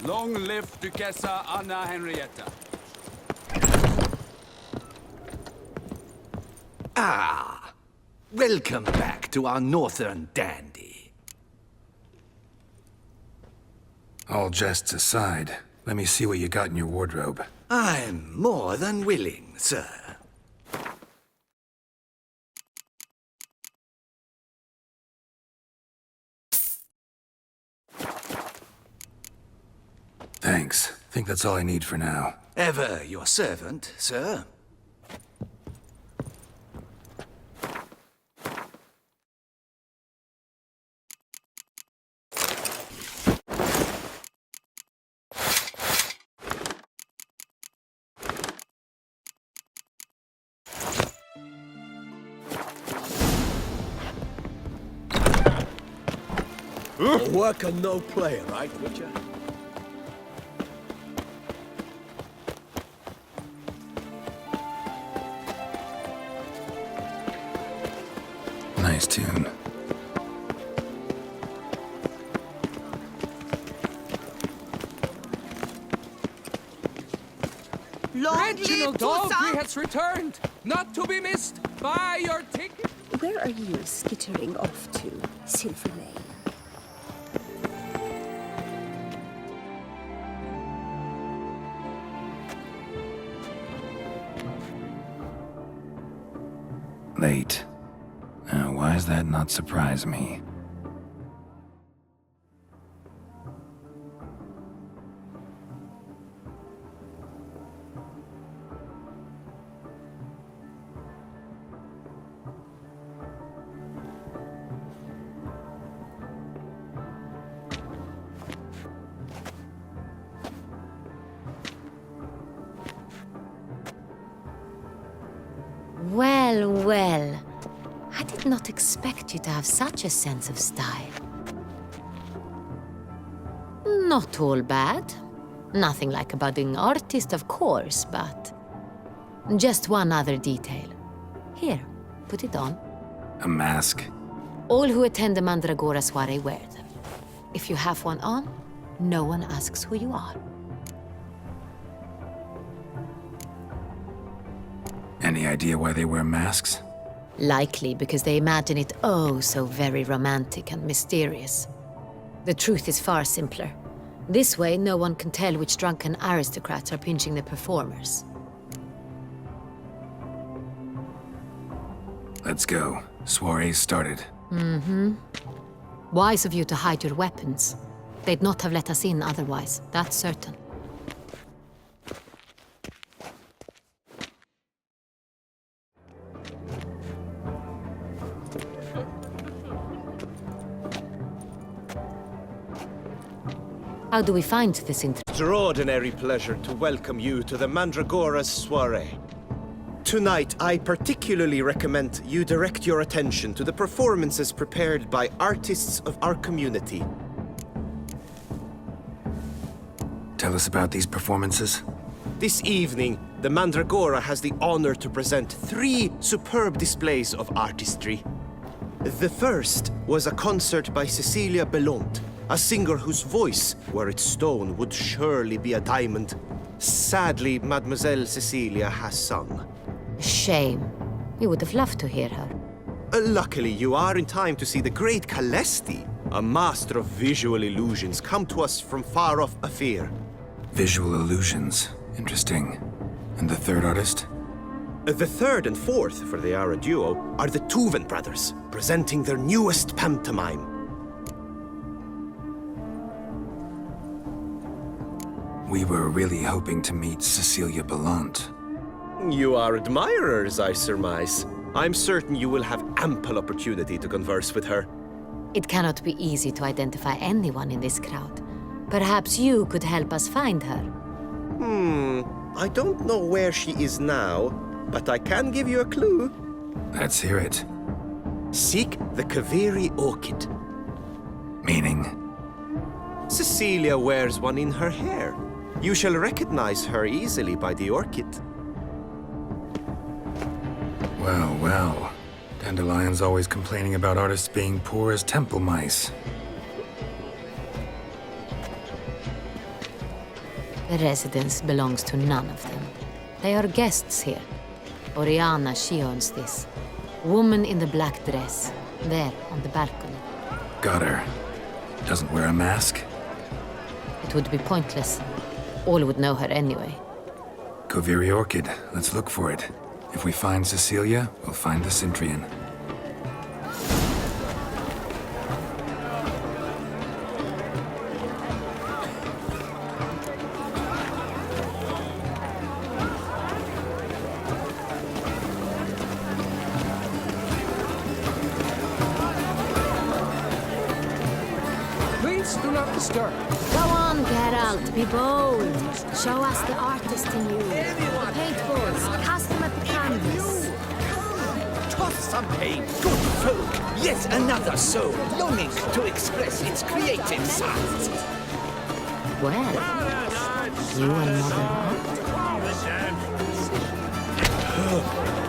Long live Duchessa Anna Henrietta. Ah, welcome back to our northern dandy. All jests aside, let me see what you got in your wardrobe. I'm more than willing, sir. Thanks. Think that's all I need for now. Ever your servant, sir. A worker, no player, right, Witcher? Nice tune. Reginald Daltrey has returned, not to be missed. Buy your ticket. Where are you skittering off to, Cintra? Late. Now, why does that not surprise me? Well, well. I did not expect you to have such a sense of style. Not all bad. Nothing like a budding artist, of course, but... just one other detail. Here, put it on. A mask? All who attend the Mandragora soiree wear them. If you have one on, no one asks who you are. Any idea why they wear masks? Likely because they imagine it oh so very romantic and mysterious. The truth is far simpler. This way, no one can tell which drunken aristocrats are pinching the performers. Let's go. Soiree's started. Mm-hmm. Wise of you to hide your weapons. They'd not have let us in otherwise, that's certain. How do we find the Cintra? Extraordinary pleasure to welcome you to the Mandragora's soiree. Tonight, I particularly recommend you direct your attention to the performances prepared by artists of our community. Tell us about these performances. This evening, the Mandragora has the honor to present 3 superb displays of artistry. The first was a concert by Cecilia Belont, a singer whose voice, were it stone, would surely be a diamond. Sadly, Mademoiselle Cecilia has sung. Shame. We would have loved to hear her. Luckily, you are in time to see the great Calesti, a master of visual illusions, come to us from far off Afir. Visual illusions. Interesting. And the third artist? The third and fourth, for they are a duo, are the Tuven brothers, presenting their newest pantomime. We were really hoping to meet Cecilia Bellant. You are admirers, I surmise. I'm certain you will have ample opportunity to converse with her. It cannot be easy to identify anyone in this crowd. Perhaps you could help us find her. I don't know where she is now, but I can give you a clue. Let's hear it. Seek the Kaveri orchid. Meaning? Cecilia wears one in her hair. You shall recognize her easily by the orchid. Well, well. Dandelion's always complaining about artists being poor as temple mice. The residence belongs to none of them. They are guests here. Oriana, she owns this. Woman in the black dress, there on the balcony. Got her. Doesn't wear a mask? It would be pointless. All would know her anyway. Koviri Orchid. Let's look for it. If we find Cecilia, we'll find the Cintrian. Please do not disturb. Go on, Geralt, be bold. Show us the artist in you. The paintballs, cast them at the canvas. Toss some paint, good folk. Yet another soul longing to express its creative side. Well, you and Mother Art?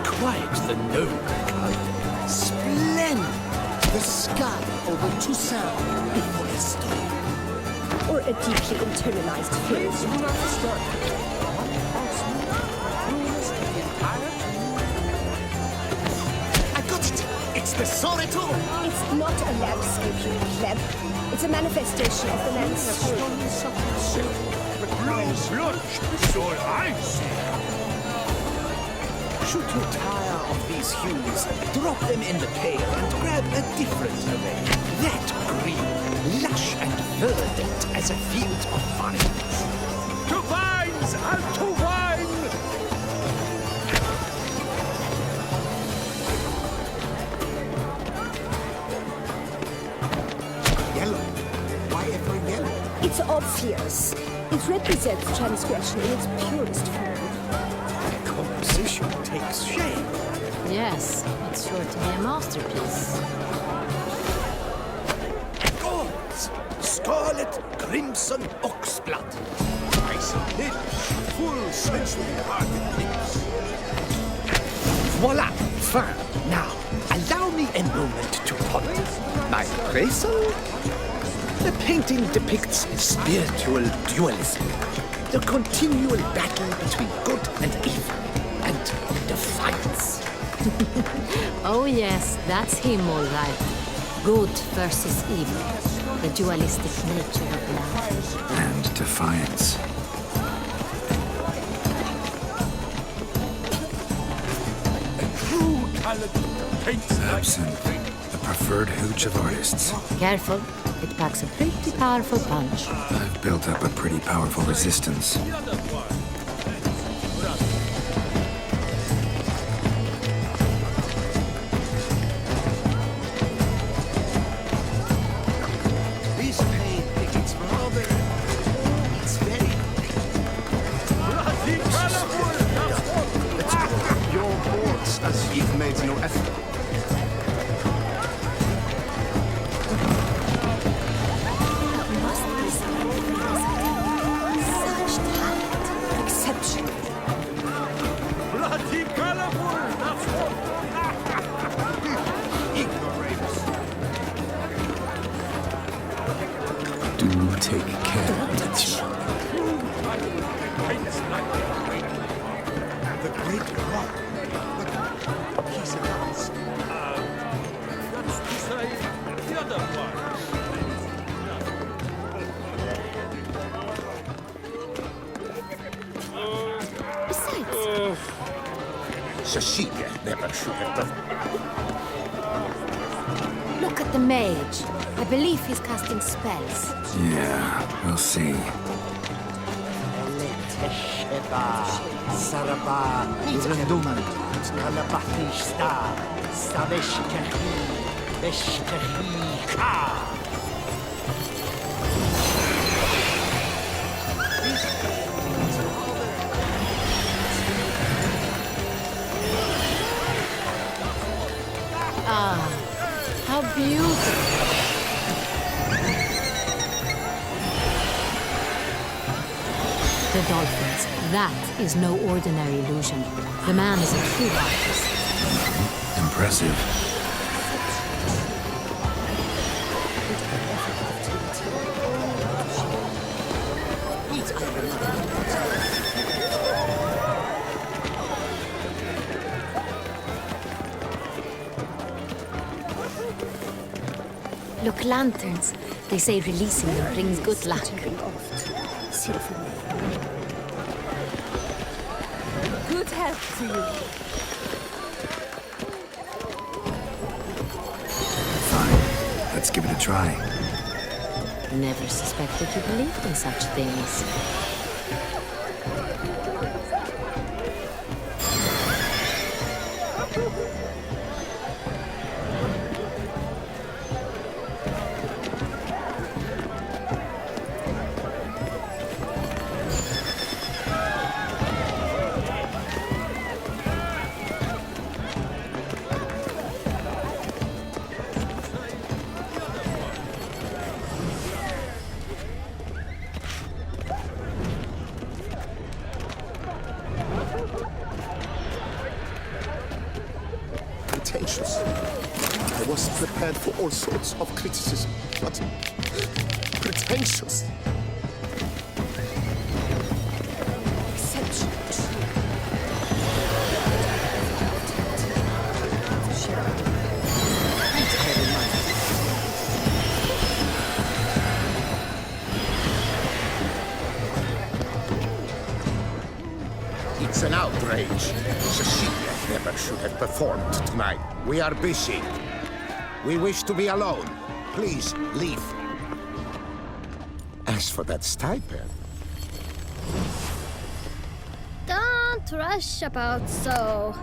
Quite the noble color. Splendid. The sky over Toussaint before a storm. Or a deeply internalized fear. Please do not disturb. I got it. It's the sonneto. It's not a landscape, you pleb. It's a manifestation of the man's soul. Should you tire of these hues, drop them in the pail and grab a different array. That green, lush and verdant as a field of vines. To vines and to wine! Yellow. Why ever yellow? It's obvious. It represents transgression in its purest form. Composition takes shape. Yes, it's sure to be a masterpiece. Gods! Scarlet, crimson oxblood. Ice lips, full sensually-hearted lips. Voila! Fine. Now, allow me a moment to ponder. My appraisal? The painting depicts spiritual dualism. The continual battle between good and evil. And defiance. Oh yes, that's him all right. Good versus evil. The dualistic nature of life. And defiance. True talent paints Absinthe. The preferred hooch of artists. Careful, it packs a pretty powerful punch. I've built up a pretty powerful resistance. This paint it's rather... It's very... Your boards as you've made no effort. Must be such talent. Exceptional. Bloody colorful! That's what... Ignoramus. Do take care. The great rock. But he's an ass. That's to say, the other part. Besides, Cecilia never should have done. Look at the mage. I believe he's casting spells. Yeah, we'll see. Saraba, Urenduman, Kalabatista, Saveshkahi, Veshkahi Ka. How beautiful. The dolphins. That is no ordinary illusion. The man is a true artist. Impressive. Wait, I remember. Look, lanterns. They say releasing them brings good luck. Good health to you. Fine. Let's give it a try. Never suspected you believed in such things. Pretentious. I was prepared for all sorts of criticism, but pretentious. It's an outrage. Cecilia never should have performed tonight. We are busy. We wish to be alone. Please, leave. As for that stipend... Don't rush about so.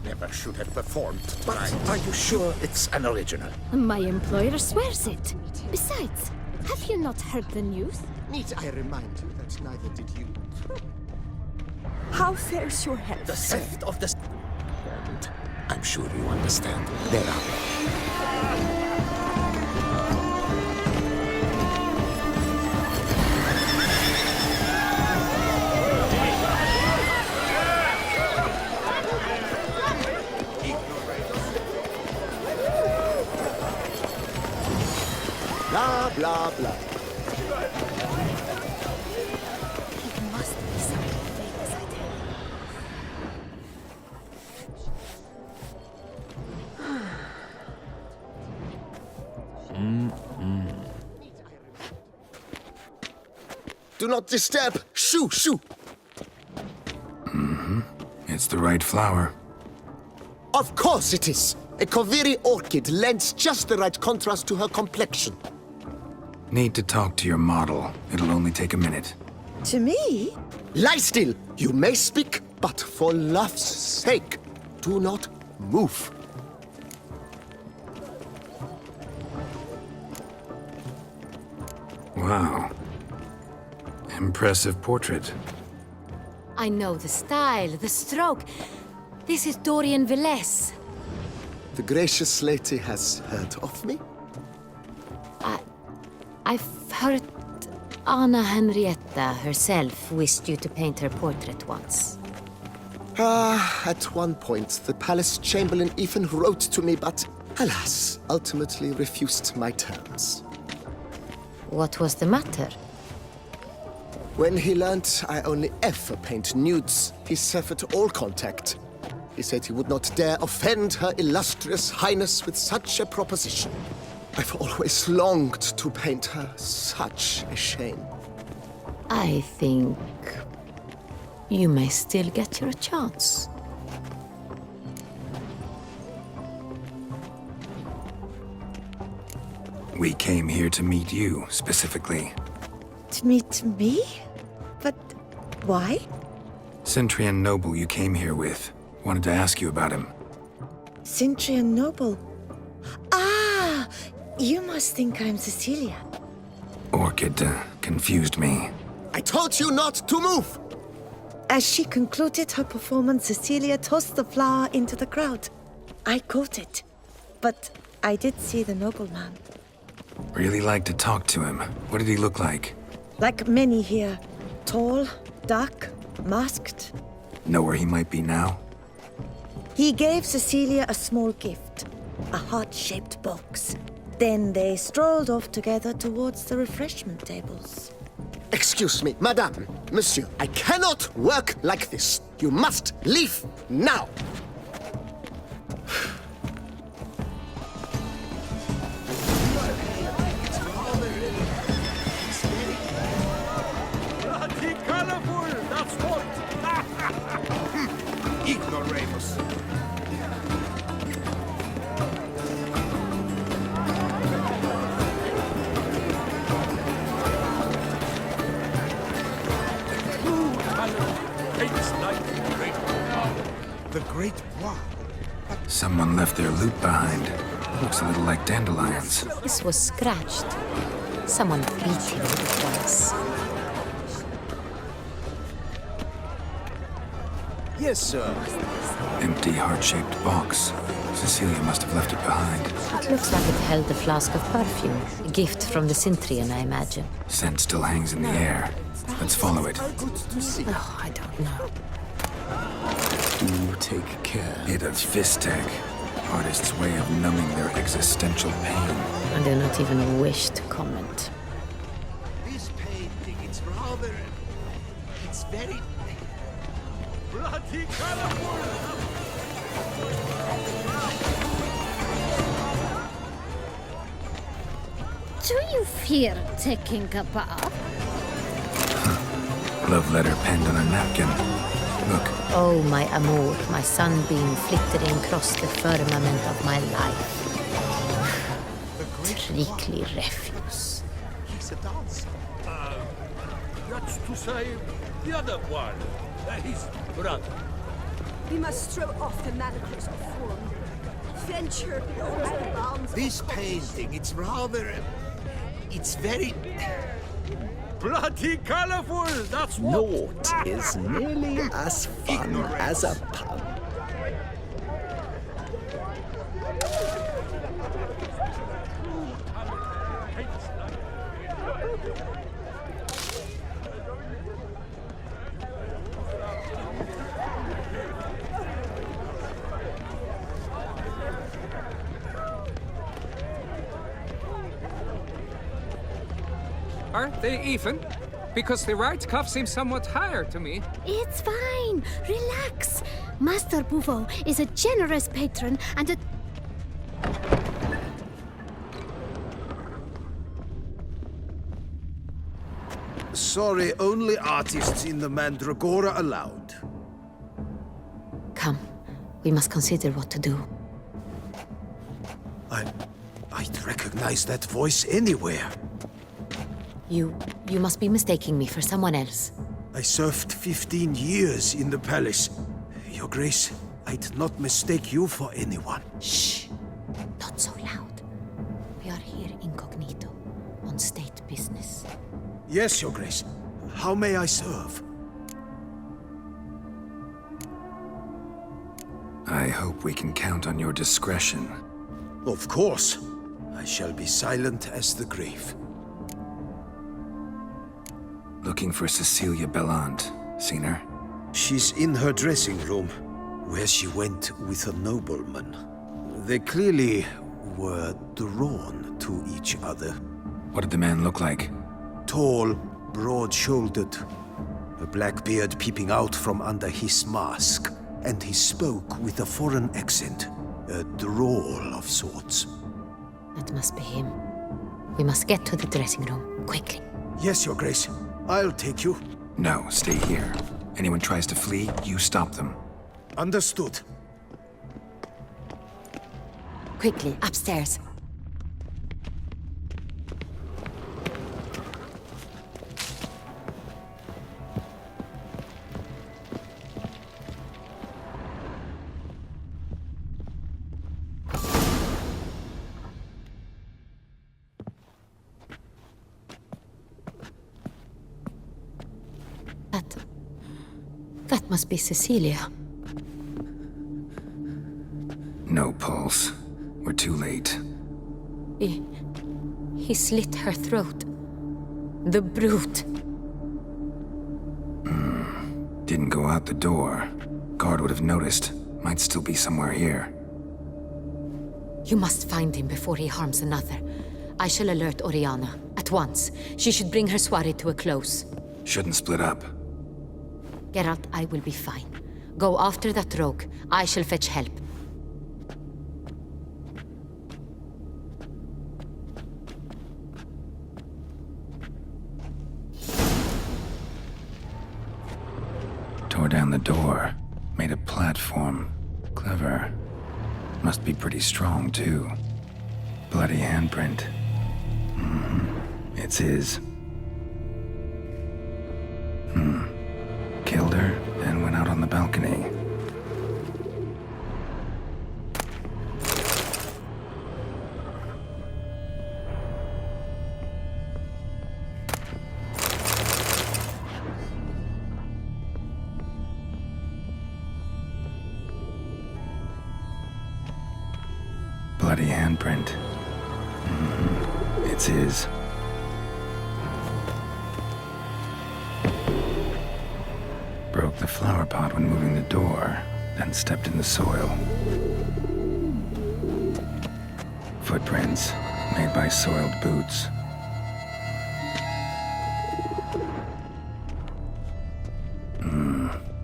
Never should have performed tonight. Are you sure it's an original? My employer swears it. Besides, have you not heard the news? Need I remind you that neither did you? How fares your health? The theft of the... And I'm sure you understand. There are... Blah, blah, blah. It must be something famous, I tell you. Do not disturb! Shoo, shoo! It's the right flower. Of course it is! A Koviri orchid lends just the right contrast to her complexion. Need to talk to your model. It'll only take a minute. To me? Lie still! You may speak, but for love's sake, do not move. Wow. Impressive portrait. I know the style, the stroke. This is Dorian Velez. The gracious lady has heard of me? I've heard Anna Henrietta herself wished you to paint her portrait once. At one point, the palace chamberlain even wrote to me, but alas, ultimately refused my terms. What was the matter? When he learned I only ever paint nudes, he severed all contact. He said he would not dare offend Her Illustrious Highness with such a proposition. I've always longed to paint her. Such a shame. I think you may still get your chance. We came here to meet you, specifically. To meet me? But why? Cintrian noble you came here with. Wanted to ask you about him. Cintrian noble. Ah! You must think I'm Cecilia. Orchid confused me. I told you not to move! As she concluded her performance, Cecilia tossed the flower into the crowd. I caught it. But I did see the nobleman. Really like to talk to him. What did he look like? Like many here. Tall, dark, masked. Know where he might be now? He gave Cecilia a small gift. A heart-shaped box. Then they strolled off together towards the refreshment tables. Excuse me, madame, monsieur, I cannot work like this. You must leave now. Someone left their loot behind. Looks a little like dandelions. This was scratched. Someone beat him with it once. Yes, sir. Empty, heart-shaped box. Cecilia must have left it behind. It looks like it held a flask of perfume. A gift from the Cintrian, I imagine. Scent still hangs in the air. Let's follow it. Oh, I don't know. Do take care. Bit of Fistech. Artist's way of numbing their existential pain. I do not even wish to comment. This painting, it's rather... It's very... bloody colorful! Do you fear taking a bath? Love letter penned on a napkin. Look, Oh, my amour, my sunbeam flittering across the firmament of my life. Trickly refuse. He's a dancer. That's to say, the other one. His brother. We must throw off the manacles of form. Venture beyond the bounds. This painting, it's rather... It's very... Bloody colorful, that's what. Naught is nearly as fun as a pun. Aren't they even? Because the right cuff seems somewhat higher to me. It's fine. Relax. Master Bouveau is a generous patron and a... Sorry, only artists in the Mandragora allowed. Come, we must consider what to do. I'd recognize that voice anywhere. You must be mistaking me for someone else. I served 15 years in the palace. Your Grace, I'd not mistake you for anyone. Shh! Not so loud. We are here incognito, on state business. Yes, Your Grace. How may I serve? I hope we can count on your discretion. Of course. I shall be silent as the grave. Looking for Cecilia Bellant. Seen her? She's in her dressing room, where she went with a nobleman. They clearly were drawn to each other. What did the man look like? Tall, broad-shouldered, a black beard peeping out from under his mask, and he spoke with a foreign accent, a drawl of sorts. That must be him. We must get to the dressing room, quickly. Yes, Your Grace. I'll take you. No, stay here. Anyone tries to flee, you stop them. Understood. Quickly, upstairs. That must be Cecilia. No pulse. We're too late. He slit her throat. The brute. Didn't go out the door. Guard would have noticed. Might still be somewhere here. You must find him before he harms another. I shall alert Oriana. At once. She should bring her soirée to a close. Shouldn't split up. Geralt, I will be fine. Go after that rogue. I shall fetch help. Tore down the door. Made a platform. Clever. Must be pretty strong, too. Bloody handprint. It's his. Killed her, then went out on the balcony. handprint. It's his. Broke the flower pot when moving the door, then stepped in the soil. Footprints made by soiled boots.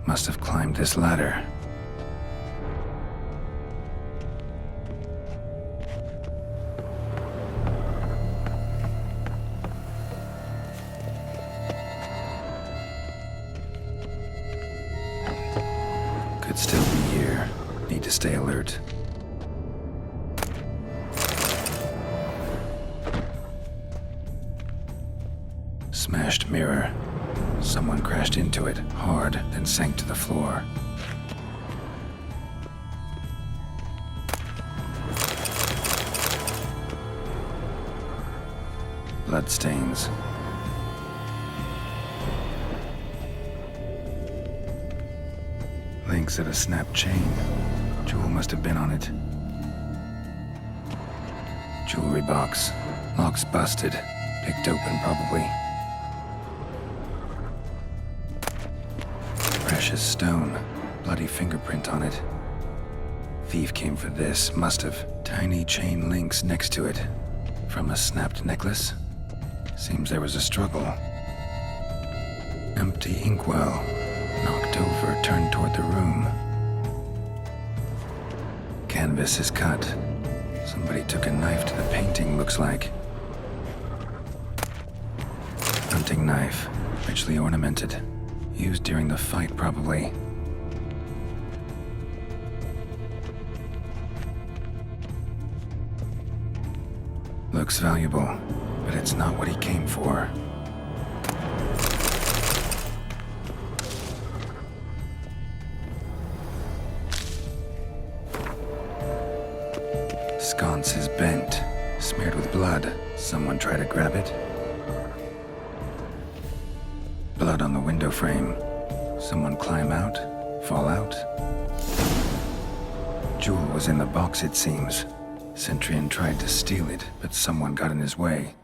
Must have climbed this ladder. Could still be here. Need to stay alert. Smashed mirror. Someone crashed into it hard, then sank to the floor. Bloodstains. Links of a snapped chain. Jewel must have been on it. Jewelry box. Lock's busted. Picked open, probably. Precious stone. Bloody fingerprint on it. Thief came for this. Must have. Tiny chain links next to it. From a snapped necklace? Seems there was a struggle. Empty inkwell. Knocked over, turned toward the room. Canvas is cut. Somebody took a knife to the painting, looks like. Hunting knife. Richly ornamented. Used during the fight, probably. Looks valuable, but it's not what he came for. Sconce is bent, smeared with blood. Someone try to grab it? Blood on the window frame. Someone climb out? Fall out? Jewel was in the box, it seems. Cintrian tried to steal it, but someone got in his way.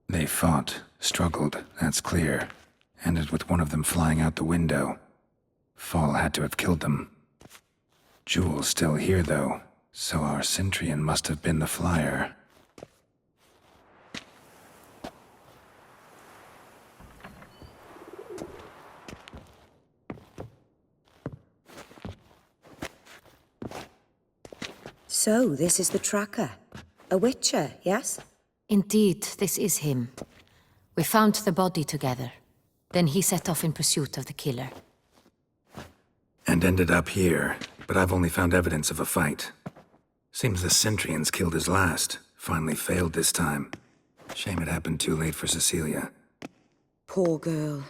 They fought, struggled, that's clear. Ended with one of them flying out the window. Fall had to have killed them. Jewel's still here, though, so our Cintrian must have been the flyer. So, this is the tracker. A witcher, yes? Indeed, this is him. We found the body together. Then he set off in pursuit of the killer. And ended up here, but I've only found evidence of a fight. Seems the Cintrians killed his last. Finally failed this time. Shame it happened too late for Cecilia. Poor girl.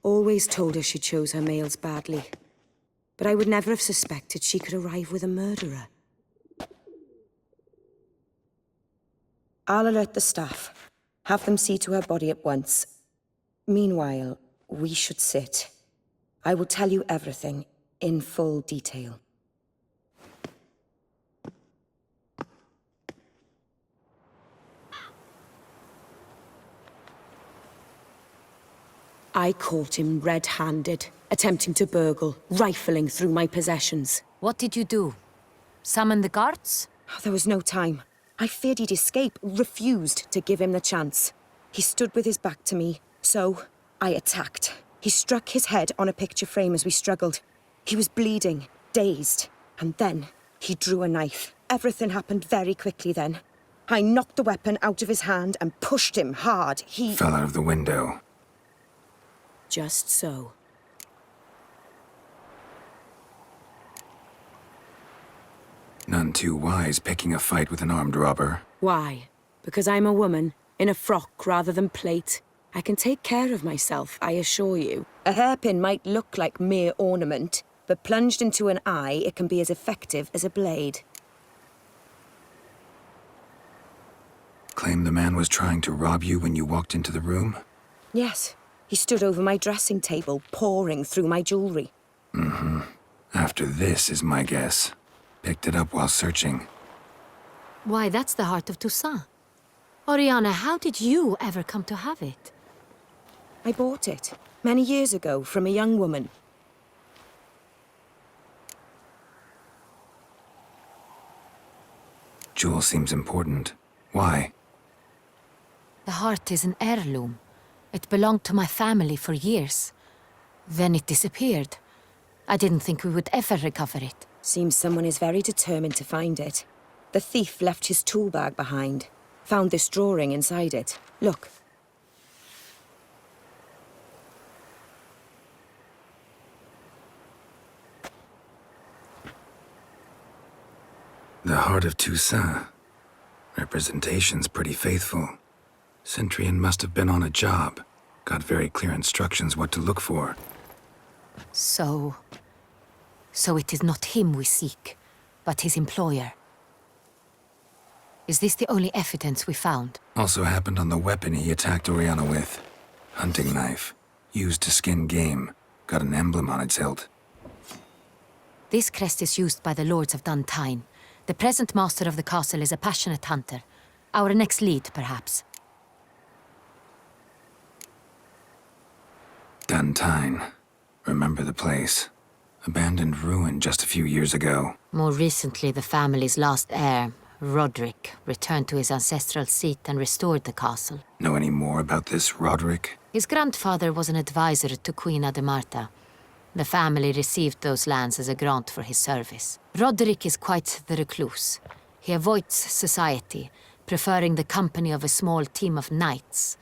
Always told her she chose her males badly. But I would never have suspected she could arrive with a murderer. I'll alert the staff. Have them see to her body at once. Meanwhile, we should sit. I will tell you everything, in full detail. I caught him red-handed, attempting to burgle, rifling through my possessions. What did you do? Summon the guards? There was no time. I feared he'd escape, refused to give him the chance. He stood with his back to me, so I attacked. He struck his head on a picture frame as we struggled. He was bleeding, dazed, and then he drew a knife. Everything happened very quickly then. I knocked the weapon out of his hand and pushed him hard. He fell out of the window. Just so. None too wise picking a fight with an armed robber. Why? Because I'm a woman, in a frock rather than plate. I can take care of myself, I assure you. A hairpin might look like mere ornament, but plunged into an eye, it can be as effective as a blade. Claim the man was trying to rob you when you walked into the room? Yes. He stood over my dressing table, pouring through my jewelry. After this is my guess. Picked it up while searching. Why, that's the heart of Toussaint. Oriana, how did you ever come to have it? I bought it, many years ago, from a young woman. Jewel seems important. Why? The heart is an heirloom. It belonged to my family for years. Then it disappeared. I didn't think we would ever recover it. Seems someone is very determined to find it. The thief left his tool bag behind. Found this drawing inside it. Look. The heart of Toussaint. Representation's pretty faithful. Cintrian must have been on a job. Got very clear instructions what to look for. So it is not him we seek, but his employer. Is this the only evidence we found? Also happened on the weapon he attacked Oriana with. Hunting knife. Used to skin game. Got an emblem on its hilt. This crest is used by the Lords of Duntine. The present master of the castle is a passionate hunter. Our next lead, perhaps. Duntine. Remember the place. Abandoned ruin just a few years ago. More recently, the family's last heir, Roderick, returned to his ancestral seat and restored the castle. Know any more about this Roderick? His grandfather was an advisor to Queen Ademarta. The family received those lands as a grant for his service. Roderick is quite the recluse. He avoids society, preferring the company of a small team of knights,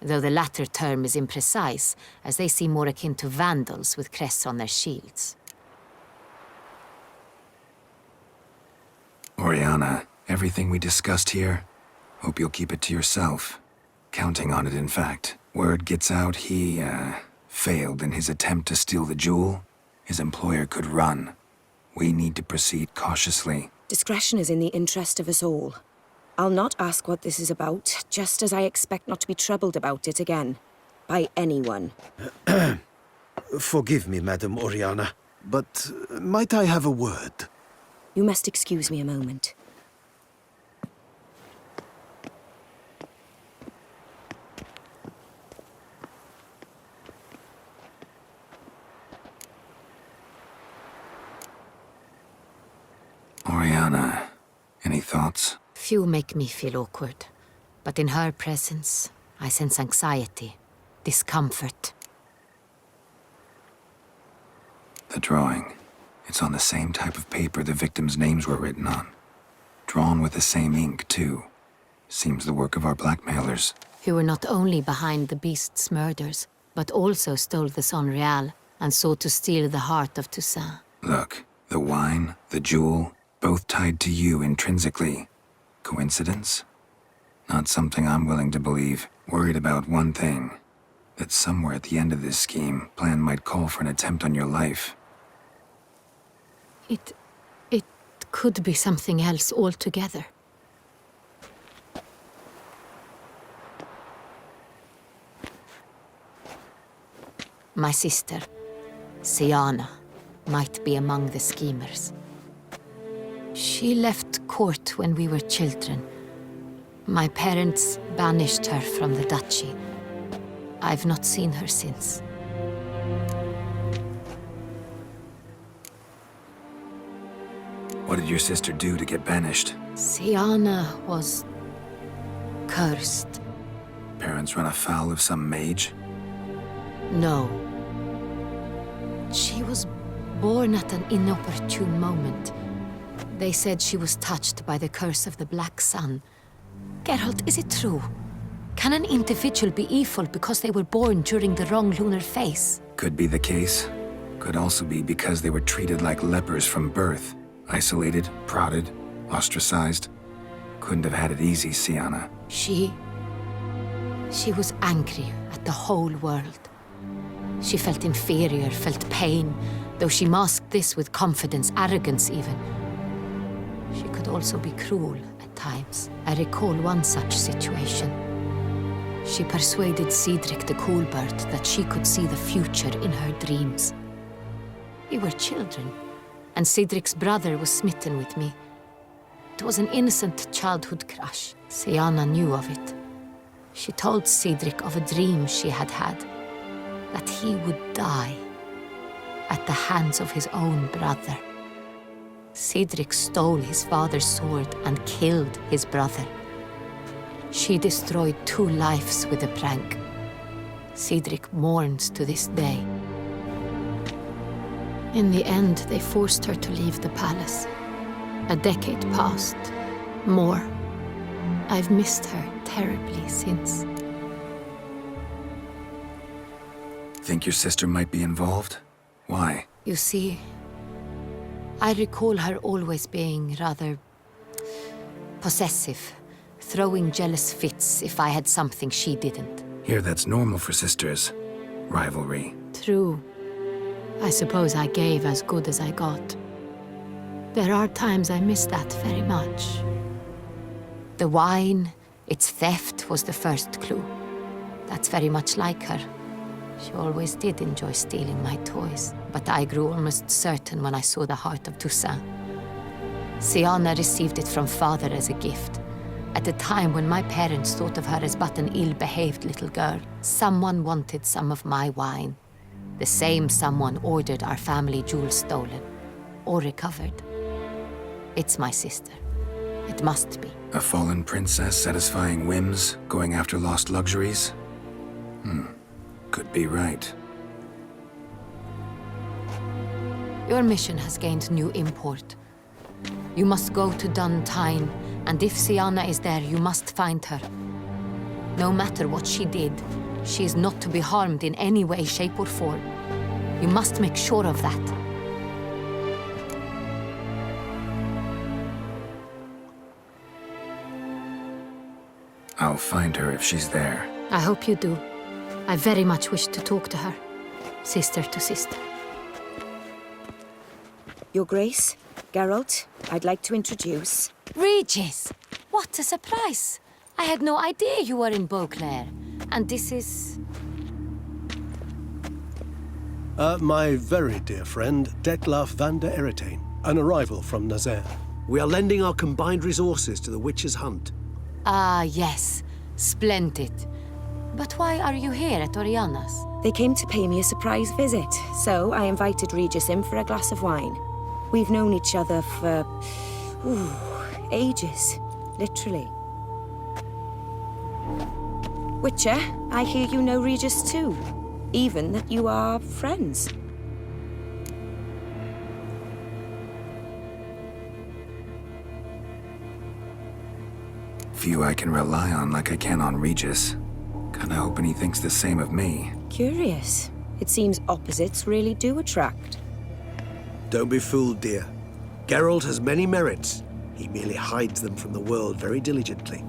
though the latter term is imprecise, as they seem more akin to vandals with crests on their shields. Oriana, everything we discussed here, hope you'll keep it to yourself. Counting on it, in fact. Word gets out he, failed in his attempt to steal the jewel. His employer could run. We need to proceed cautiously. Discretion is in the interest of us all. I'll not ask what this is about, just as I expect not to be troubled about it again. By anyone. Forgive me, Madam Oriana, but might I have a word? You must excuse me a moment. Oriana, any thoughts? Few make me feel awkward, but in her presence, I sense anxiety, discomfort. The drawing. It's on the same type of paper the victims' names were written on. Drawn with the same ink, too. Seems the work of our blackmailers. Who were not only behind the beast's murders, but also stole the Son Real and sought to steal the heart of Toussaint. Look, the wine, the jewel, both tied to you intrinsically. Coincidence? Not something I'm willing to believe. Worried about one thing. That somewhere at the end of this scheme, plan might call for an attempt on your life. It could be something else altogether. My sister, Siana, might be among the schemers. She left court when we were children. My parents banished her from the duchy. I've not seen her since. What did your sister do to get banished? Siana was cursed. Parents run afoul of some mage? No. She was born at an inopportune moment. They said she was touched by the curse of the Black Sun. Geralt, is it true? Can an individual be evil because they were born during the wrong lunar phase? Could be the case. Could also be because they were treated like lepers from birth. Isolated, prodded, ostracized. Couldn't have had it easy, Siana. She was angry at the whole world. She felt inferior, felt pain, though she masked this with confidence, arrogance even. She could also be cruel at times. I recall one such situation. She persuaded Cedric the Coolbird that she could see the future in her dreams. We were children. and Cedric's brother was smitten with me. It was an innocent childhood crush. Siana knew of it. She told Cedric of a dream she had had, that he would die at the hands of his own brother. Cedric stole his father's sword and killed his brother. She destroyed 2 lives with a prank. Cedric mourns to this day. In the end, they forced her to leave the palace. A decade passed. More. I've missed her terribly since. Think your sister might be involved? Why? You see, I recall her always being rather possessive, throwing jealous fits if I had something she didn't. Here, that's normal for sisters. Rivalry. True. I suppose I gave as good as I got. There are times I miss that very much. The wine, its theft, was the first clue. That's very much like her. She always did enjoy stealing my toys, but I grew almost certain when I saw the heart of Toussaint. Siana received it from father as a gift, at a time when my parents thought of her as but an ill-behaved little girl. Someone wanted some of my wine. The same someone ordered our family jewels stolen, or recovered. It's my sister. It must be. A fallen princess satisfying whims, going after lost luxuries? Could be right. Your mission has gained new import. You must go to Duntine, and if Siana is there, you must find her. No matter what she did, she is not to be harmed in any way, shape, or form. You must make sure of that. I'll find her if she's there. I hope you do. I very much wish to talk to her. Sister to sister. Your Grace, Geralt, I'd like to introduce... Regis! What a surprise! I had no idea you were in Beauclair. And this is... My very dear friend, Detlaf van der Eretain, an arrival from Nazaire. We are lending our combined resources to the Witch's Hunt. Ah, yes. Splendid. But why are you here at Oriana's? They came to pay me a surprise visit, so I invited Regis in for a glass of wine. We've known each other for... ages. Literally. Witcher, I hear you know Regis too. Even that you are friends. Few I can rely on like I can on Regis. Kinda hoping he thinks the same of me. Curious. It seems opposites really do attract. Don't be fooled, dear. Geralt has many merits. He merely hides them from the world very diligently.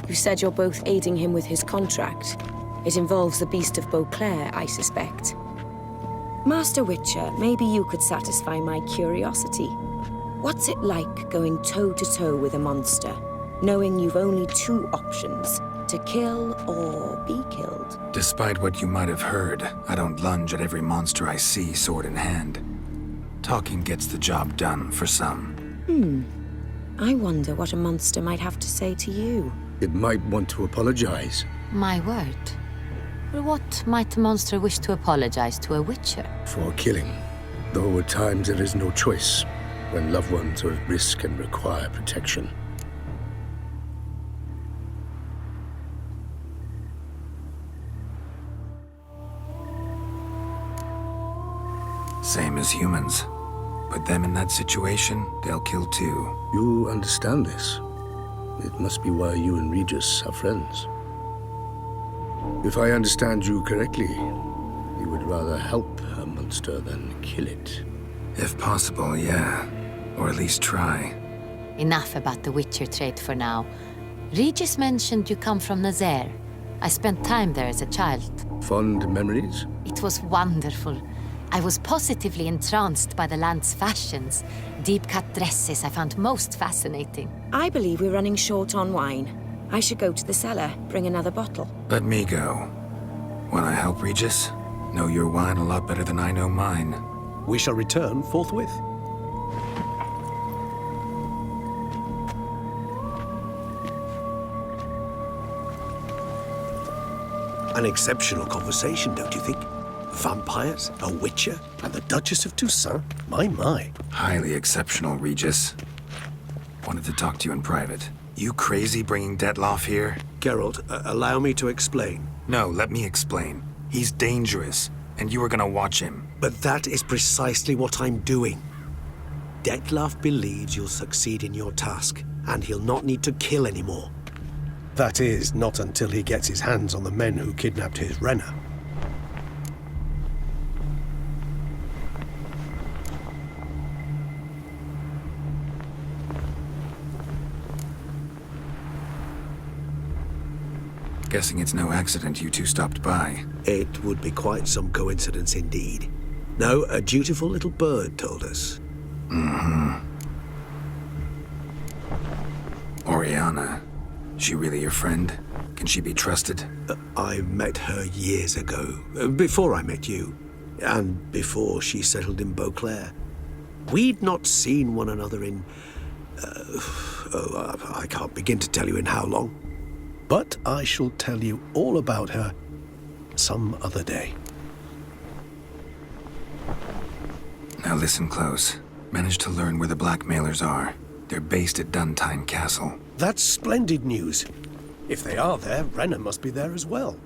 You said you're both aiding him with his contract. It involves the Beast of Beauclair, I suspect. Master Witcher, maybe you could satisfy my curiosity. What's it like going toe-to-toe with a monster, knowing you've only 2 options, to kill or be killed? Despite what you might have heard, I don't lunge at every monster I see sword in hand. Talking gets the job done for some. I wonder what a monster might have to say to you. It might want to apologize. My word. Well, what might a monster wish to apologize to a witcher? For killing. Though at times there is no choice, when loved ones are at risk and require protection. Same as humans. Put them in that situation, they'll kill too. You understand this. It must be why you and Regis are friends. If I understand you correctly, you would rather help a monster than kill it. If possible, yeah. Or at least try. Enough about the Witcher trade for now. Regis mentioned you come from Nazaire. I spent time there as a child. Fond memories? It was wonderful. I was positively entranced by the land's fashions. Deep-cut dresses I found most fascinating. I believe we're running short on wine. I should go to the cellar, bring another bottle. Let me go. When I help Regis, know your wine a lot better than I know mine. We shall return forthwith. An exceptional conversation, don't you think? Vampires, a witcher, And the Duchess of Toussaint? My. Highly exceptional, Regis. Wanted to talk to you in private. You crazy bringing Detloff here? Geralt, allow me to explain. No, let me explain. He's dangerous, and you are gonna watch him. But that is precisely what I'm doing. Detloff believes you'll succeed in your task, and he'll not need to kill anymore. That is, not until he gets his hands on the men who kidnapped his Renna. Guessing it's no accident you two stopped by. It would be quite some coincidence indeed. No, a dutiful little bird told us. Oriana. She really your friend? Can she be trusted? I met her years ago, before I met you, and before she settled in Beauclair. We'd not seen one another in... I can't begin to tell you in how long. But I shall tell you all about her some other day. Now listen close. Managed to learn where the blackmailers are. They're based at Duntine Castle. That's splendid news. If they are there, Renna must be there as well.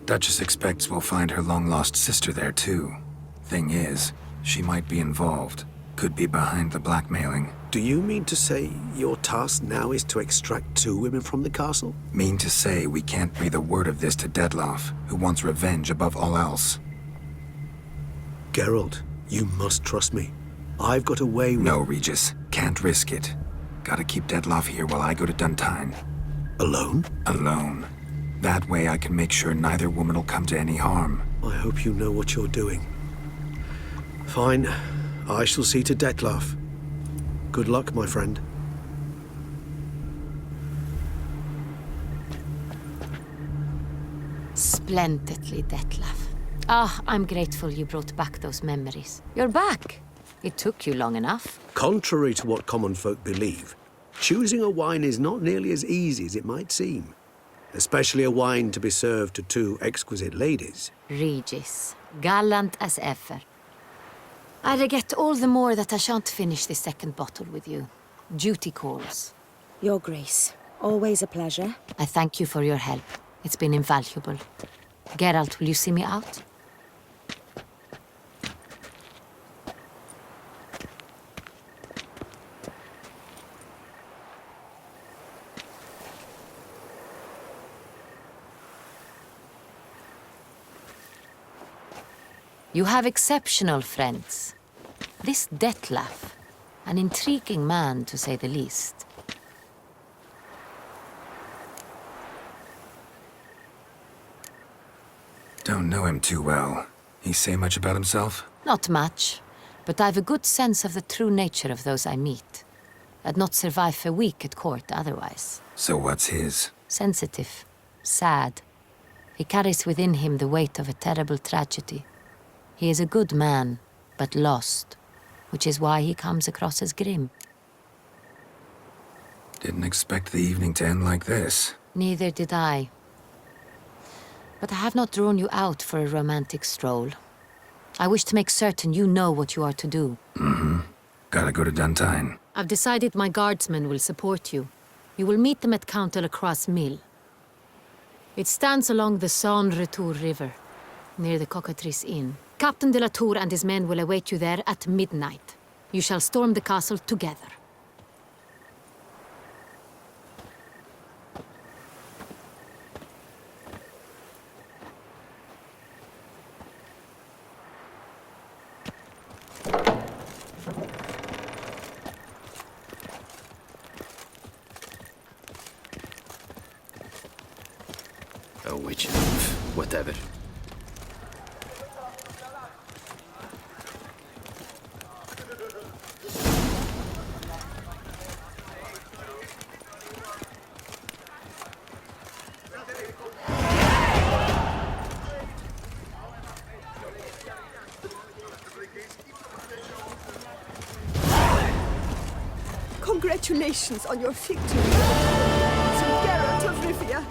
Duchess expects we'll find her long-lost sister there, too. Thing is, she might be involved. Could be behind the blackmailing. Do you mean to say your task now is to extract 2 women from the castle? Mean to say we can't breathe a word of this to Detloff, who wants revenge above all else. Geralt, you must trust me. I've got a way with... No, Regis. Can't risk it. Gotta keep Detloff here while I go to Duntine. Alone? Alone. That way I can make sure neither woman will come to any harm. I hope you know what you're doing. Fine. I shall see to Detloff. Good luck, my friend. Splendidly, Detlaff. Ah, I'm grateful you brought back those memories. You're back. It took you long enough. Contrary to what common folk believe, choosing a wine is not nearly as easy as it might seem. Especially a wine to be served to 2 exquisite ladies. Regis, gallant as ever. I regret all the more that I shan't finish this second bottle with you. Duty calls. Your Grace, always a pleasure. I thank you for your help. It's been invaluable. Geralt, will you see me out? You have exceptional friends. This Detlaff, an intriguing man to say the least. Don't know him too well. He say much about himself? Not much, but I've a good sense of the true nature of those I meet. I'd not survive a week at court otherwise. So what's his? Sensitive, sad. He carries within him the weight of a terrible tragedy. He is a good man, but lost, which is why he comes across as grim. Didn't expect the evening to end like this. Neither did I. But I have not drawn you out for a romantic stroll. I wish to make certain you know what you are to do. Gotta go to Duntine. I've decided my guardsmen will support you. You will meet them at Count Delacroix' mill. It stands along the Saône-Retour River, near the Cockatrice Inn. Captain de la Tour and his men will await you there at midnight. You shall storm the castle together. A witch, whatever. Congratulations on your victory, Sir Geralt of Rivia.